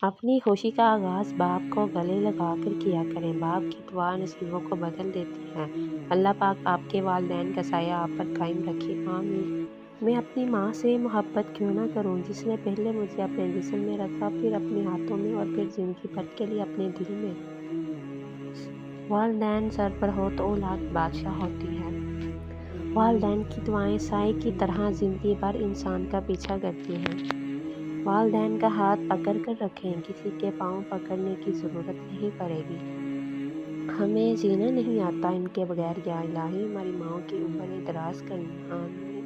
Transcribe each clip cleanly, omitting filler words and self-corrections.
اپنی خوشی کا آغاز باپ کو گلے لگا کر کیا کریں۔ باپ کی دعا نصیبوں کو بدل دیتی ہے۔ اللہ پاک آپ کے والدین کا سایہ آپ پر قائم رکھے، آمین۔ میں اپنی ماں سے محبت کیوں نہ کروں، جس نے پہلے مجھے اپنے جسم میں رکھا، پھر اپنے ہاتھوں میں اور پھر زندگی بھر کے لیے اپنے دل میں۔ والدین سر پر ہو تو اولاد بادشاہ ہوتی ہے۔ والدین کی دعائیں سائے کی طرح زندگی بھر انسان کا پیچھا کرتی ہیں۔ والدین کا ہاتھ پکڑ کر رکھیں، کسی کے پاؤں پکڑنے کی ضرورت نہیں پڑے گی۔ ہمیں جینا نہیں آتا ان کے بغیر، یا الہی ہماری ماؤں کی عمریں دراز کرنا، آمین۔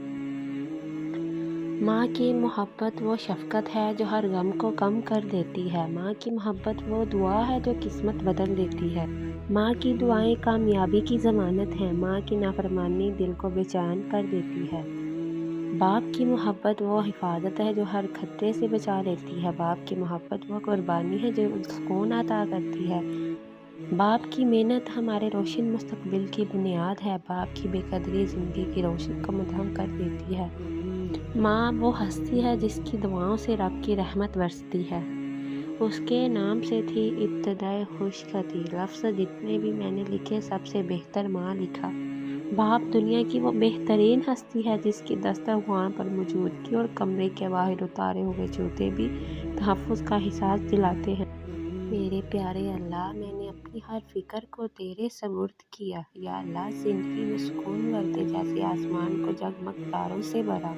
ماں کی محبت وہ شفقت ہے جو ہر غم کو کم کر دیتی ہے۔ ماں کی محبت وہ دعا ہے جو قسمت بدل دیتی ہے۔ ماں کی دعائیں کامیابی کی ضمانت ہیں۔ ماں کی نافرمانی دل کو بے چین کر دیتی ہے۔ باپ کی محبت وہ حفاظت ہے جو ہر خطرے سے بچا لیتی ہے۔ باپ کی محبت وہ قربانی ہے جو سکون عطا کرتی ہے۔ باپ کی محنت ہمارے روشن مستقبل کی بنیاد ہے۔ باپ کی بے قدری زندگی کی روشنی کو مدھم کر دیتی ہے۔ ماں وہ ہستی ہے جس کی دعاؤں سے رب کی رحمت برستی ہے۔ اس کے نام سے تھی ابتدائے خوشخطی، لفظ جتنے بھی میں نے لکھے سب سے بہتر ماں لکھا۔ باپ دنیا کی وہ بہترین ہستی ہے جس کی دسترخوان پر موجودگی اور کمرے کے باہر اتارے ہوئے جوتے بھی تحفظ کا احساس دلاتے ہیں۔ میرے پیارے اللہ، میں نے اپنی ہر فکر کو تیرے سپرد کیا۔ یا اللہ، زندگی میں سکون بھر دے، جیسے آسمان کو جگمگ تاروں سے بھرا۔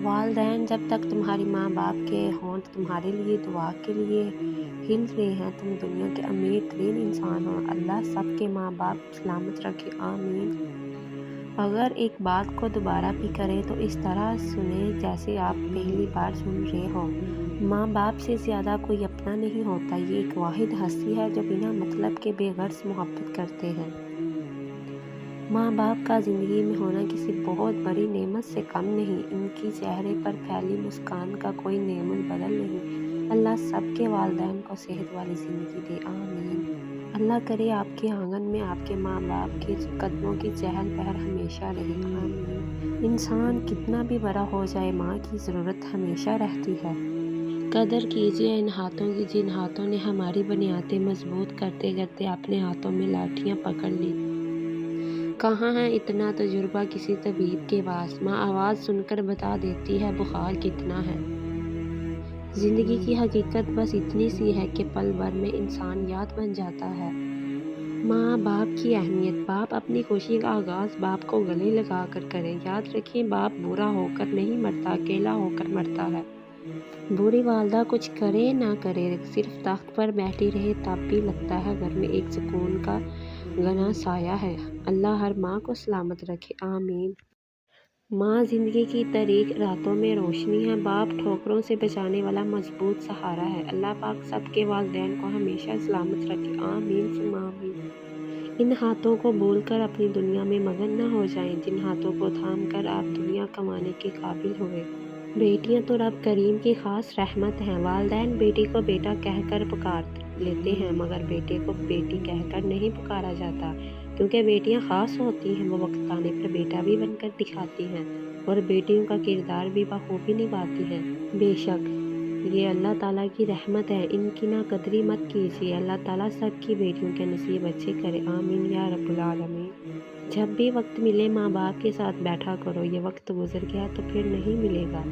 والدین، جب تک تمہاری ماں باپ کے ہونٹ تمہارے لیے دعا کے لیے ہل رہے ہیں، تم دنیا کے امیر ترین انسان ہو۔ اللہ سب کے ماں باپ سلامت رکھے، آمین۔ اگر ایک بات کو دوبارہ بھی کریں تو اس طرح سنیں جیسے آپ پہلی بار سن رہے ہو۔ ماں باپ سے زیادہ کوئی اپنا نہیں ہوتا۔ یہ ایک واحد ہستی ہے جو بنا مطلب کے بے غرض محبت کرتے ہیں۔ ماں باپ کا زندگی میں ہونا کسی بہت بڑی نعمت سے کم نہیں۔ ان کی چہرے پر پھیلی مسکان کا کوئی نعم البدل نہیں۔ اللہ سب کے والدین کو صحت والی زندگی دے، آمین۔ اللہ کرے آپ کے آنگن میں آپ کے ماں باپ کے قدموں کی چہل پہل ہمیشہ رہے، آمین۔ انسان کتنا بھی بڑا ہو جائے، ماں کی ضرورت ہمیشہ رہتی ہے۔ قدر کیجیے ان ہاتھوں کی جن ہاتھوں نے ہماری بنیادیں مضبوط کرتے کرتے اپنے ہاتھوں میں لاٹھیاں پکڑ لی۔ کہاں ہے اتنا تجربہ کسی طبیب کے پاس؟ ماں آواز سن کر بتا دیتی ہے بخار کتنا ہے۔ زندگی کی حقیقت بس اتنی سی ہے کہ پل بھر میں انسان یاد بن جاتا ہے۔ ماں باپ کی اہمیت۔ باپ اپنی خوشی کا آغاز باپ کو گلے لگا کر کریں۔ یاد رکھیں، باپ بوڑھا ہو کر نہیں مرتا، اکیلا ہو کر مرتا ہے۔ بوڑھی والدہ کچھ کرے نہ کرے، صرف تخت پر بیٹھی رہے، تب بھی لگتا ہے گھر میں ایک سکون کا گھنا سایہ ہے۔ اللہ ہر ماں کو سلامت رکھے، آمین۔ ماں زندگی کی تاریک راتوں میں روشنی ہے۔ باپ ٹھوکروں سے بچانے والا مضبوط سہارا ہے۔ اللہ پاک سب کے والدین کو ہمیشہ سلامت رکھے، آمین ثم آمین۔ ان ہاتھوں کو بھول کر اپنی دنیا میں مگن نہ ہو جائیں، جن ہاتھوں کو تھام کر آپ دنیا کمانے کے قابل ہوئے۔ بیٹیاں تو رب کریم کی خاص رحمت ہیں۔ والدین بیٹی کو بیٹا کہہ کر پکار لیتے ہیں، مگر بیٹے کو بیٹی کہہ کر نہیں پکارا جاتا، کیونکہ بیٹیاں خاص ہوتی ہیں۔ وہ وقت آنے پر بیٹا بھی بن کر دکھاتی ہیں اور بیٹیوں کا کردار بھی بخوبی نبھاتی ہیں۔ بے شک یہ اللہ تعالیٰ کی رحمت ہے، ان کی ناقدری مت کیجیے۔ اللہ تعالیٰ سب کی بیٹیوں کے نصیب اچھے کرے، آمین یا رب العالمین۔ جب بھی وقت ملے ماں باپ کے ساتھ بیٹھا کرو، یہ وقت گزر گیا تو پھر نہیں ملے گا۔